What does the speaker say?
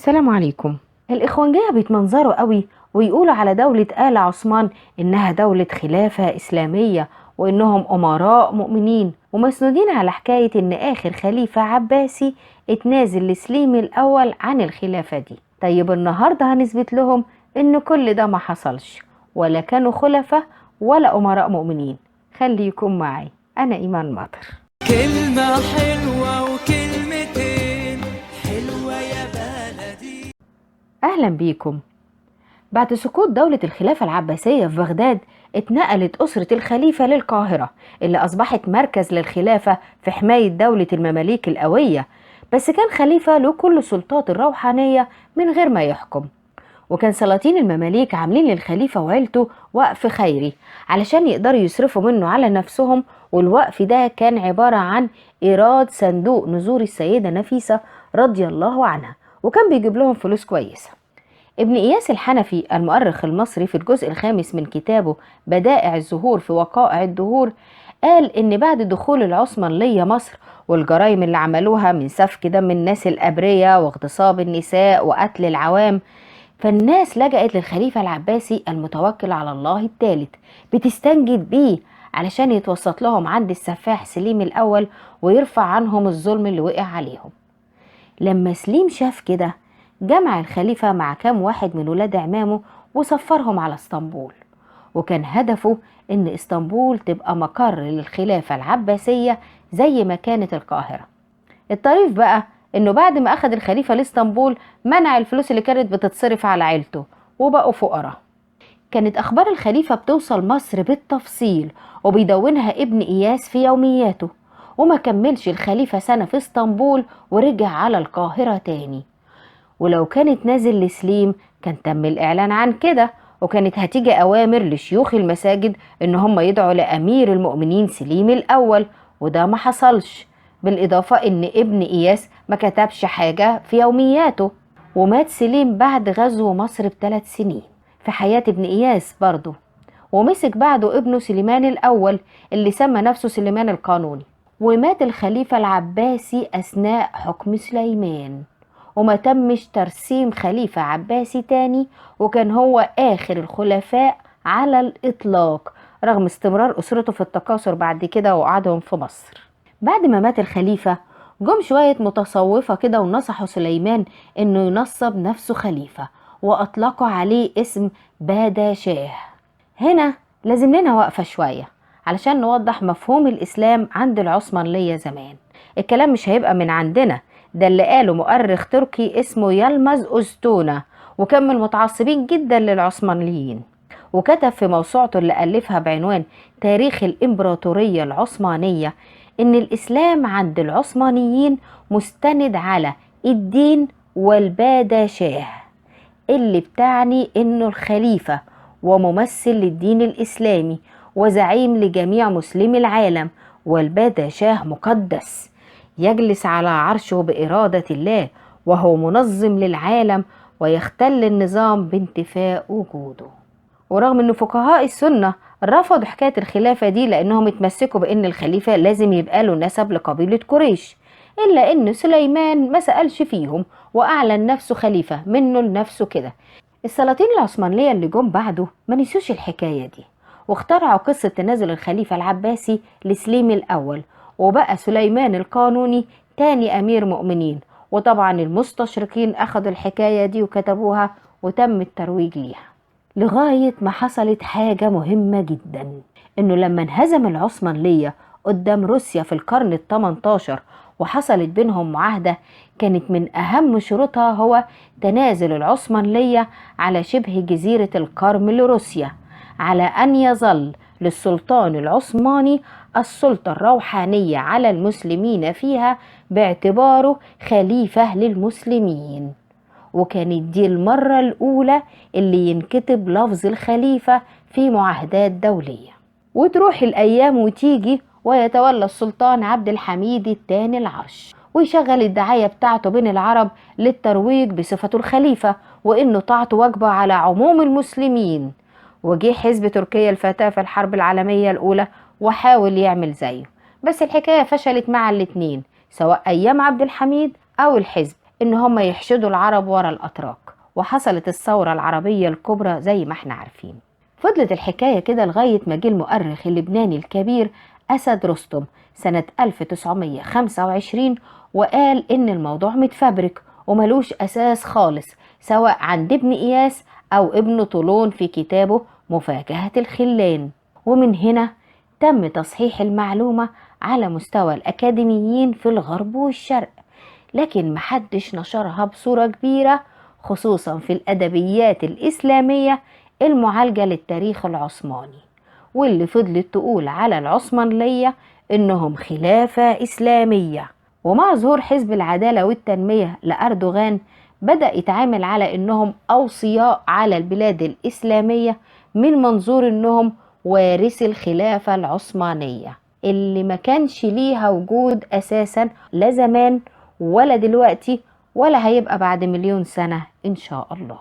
السلام عليكم. الإخوانجية بيتمنظروا قوي ويقولوا على دولة آل عثمان إنها دولة خلافة إسلامية وإنهم أمراء مؤمنين ومسنودين على حكاية إن آخر خليفة عباسي اتنازل لسليم الأول عن الخلافة دي. طيب النهاردة هنثبت لهم إن كل ده ما حصلش ولا كانوا خلفاء ولا أمراء مؤمنين. خليكم معي، أنا إيمان مطر. كلمة حلوة وكلمتين حلوة يا بلدي. أهلا بيكم. بعد سقوط دولة الخلافة العباسية في بغداد اتنقلت أسرة الخليفة للقاهرة اللي أصبحت مركز للخلافة في حماية دولة المماليك القوية، بس كان خليفة له كل السلطات الروحانية من غير ما يحكم. وكان سلاطين المماليك عاملين للخليفة وعيلته وقف خيري علشان يقدروا يصرفوا منه على نفسهم، والوقف ده كان عبارة عن إيراد صندوق نذور السيدة نفيسة رضي الله عنها، وكان بيجيب لهم فلوس كويسة. ابن إياس الحنفي المؤرخ المصري في الجزء الخامس من كتابه بدائع الزهور في وقائع الدهور قال إن بعد دخول العثمانية مصر والجرائم اللي عملوها من سفك دم الناس الأبرياء واغتصاب النساء وقتل العوام، فالناس لجأت للخليفة العباسي المتوكل على الله الثالث بتستنجد بيه علشان يتوسط لهم عند السفاح سليم الأول ويرفع عنهم الظلم اللي وقع عليهم. لما سليم شاف كده جمع الخليفة مع كام واحد من ولاد عمامه وسفرهم على اسطنبول، وكان هدفه ان اسطنبول تبقى مقر للخلافة العباسية زي ما كانت القاهرة. الطريف بقى انه بعد ما اخد الخليفة لاسطنبول منع الفلوس اللي كانت بتتصرف على عيلته وبقوا فقراء. كانت اخبار الخليفة بتوصل مصر بالتفصيل وبيدونها ابن اياس في يومياته، وما كملش الخليفة سنة في اسطنبول ورجع على القاهرة تاني. ولو كانت نازل لسليم كان تم الإعلان عن كده، وكانت هتيجي أوامر لشيوخ المساجد إن هم يدعوا لأمير المؤمنين سليم الأول، وده ما حصلش. بالإضافة إن ابن إياس ما كتبش حاجة في يومياته، ومات سليم بعد غزو مصر ب3 سنين في حياة ابن إياس برضه. ومسك بعده ابنه سليمان الأول اللي سمى نفسه سليمان القانوني. ومات الخليفة العباسي أثناء حكم سليمان، وما تمش ترسيم خليفة عباسي تاني، وكان هو آخر الخلفاء على الإطلاق رغم استمرار أسرته في التكاثر بعد كده وقعدهم في مصر. بعد ما مات الخليفة جم شوية متصوفة كده ونصحوا سليمان إنه ينصب نفسه خليفة، وأطلقوا عليه اسم بادا شاه. هنا لازم لنا وقفة شوية علشان نوضح مفهوم الإسلام عند العثمانية زمان. الكلام مش هيبقى من عندنا، ده اللي قاله مؤرخ تركي اسمه يلمز أستونا، وكان من المتعصبين جدا للعثمانيين، وكتب في موسوعته اللي ألفها بعنوان تاريخ الإمبراطورية العثمانية إن الإسلام عند العثمانيين مستند على الدين والبادا شاه، اللي بتعني إنه الخليفة وممثل للدين الإسلامي وزعيم لجميع مسلمي العالم، والبادا شاه مقدس يجلس على عرشه بإرادة الله، وهو منظم للعالم ويختل النظام بانتفاء وجوده. ورغم ان فقهاء السنة رفضوا حكاية الخلافة دي لانهم اتمسكوا بان الخليفة لازم يبقى له نسب لقبيلة قريش، الا ان سليمان ما سألش فيهم واعلن نفسه خليفة منه لنفسه كده. السلاطين العثمانية اللي جم بعده ما نسيوش الحكاية دي، واخترعوا قصة تنازل الخليفة العباسي لسليم الأول، وبقى سليمان القانوني تاني أمير مؤمنين. وطبعا المستشرقين أخذوا الحكاية دي وكتبوها وتم الترويج ليها، لغاية ما حصلت حاجة مهمة جدا، إنه لما انهزم العثمانية قدام روسيا في القرن ال18 وحصلت بينهم معاهدة كانت من أهم شروطها هو تنازل العثمانية على شبه جزيرة القرم لروسيا، على أن يظل للسلطان العثماني السلطة الروحانية على المسلمين فيها باعتباره خليفة للمسلمين. وكانت دي المرة الأولى اللي ينكتب لفظ الخليفة في معاهدات دولية. وتروح الأيام وتيجي ويتولى السلطان عبد الحميد الثاني العرش ويشغل الدعاية بتاعته بين العرب للترويج بصفته الخليفة وإنه طاعته واجبة على عموم المسلمين. وجه حزب تركيا الفتاة في الحرب العالمية الأولى وحاول يعمل زيه، بس الحكاية فشلت مع الاتنين سواء أيام عبد الحميد أو الحزب ان هم يحشدوا العرب ورا الاتراك، وحصلت الثورة العربية الكبرى زي ما احنا عارفين. فضلت الحكاية كده لغاية ما جه المؤرخ اللبناني الكبير أسد رستم سنة 1925 وقال إن الموضوع متفبرك وملوش أساس خالص، سواء عند ابن إياس أو ابن طولون في كتابه مفاجأة الخلان. ومن هنا تم تصحيح المعلومة على مستوى الأكاديميين في الغرب والشرق، لكن محدش نشرها بصورة كبيرة، خصوصا في الأدبيات الإسلامية المعالجة للتاريخ العثماني، واللي فضلت تقول على العثمانية إنهم خلافة إسلامية. ومع ظهور حزب العدالة والتنمية لأردوغان بدأ يتعامل على إنهم أوصياء على البلاد الإسلامية من منظور إنهم وارثي الخلافة العثمانية اللي ما كانش ليها وجود أساسا لا زمان ولا دلوقتي ولا هيبقى بعد 1,000,000 سنة إن شاء الله.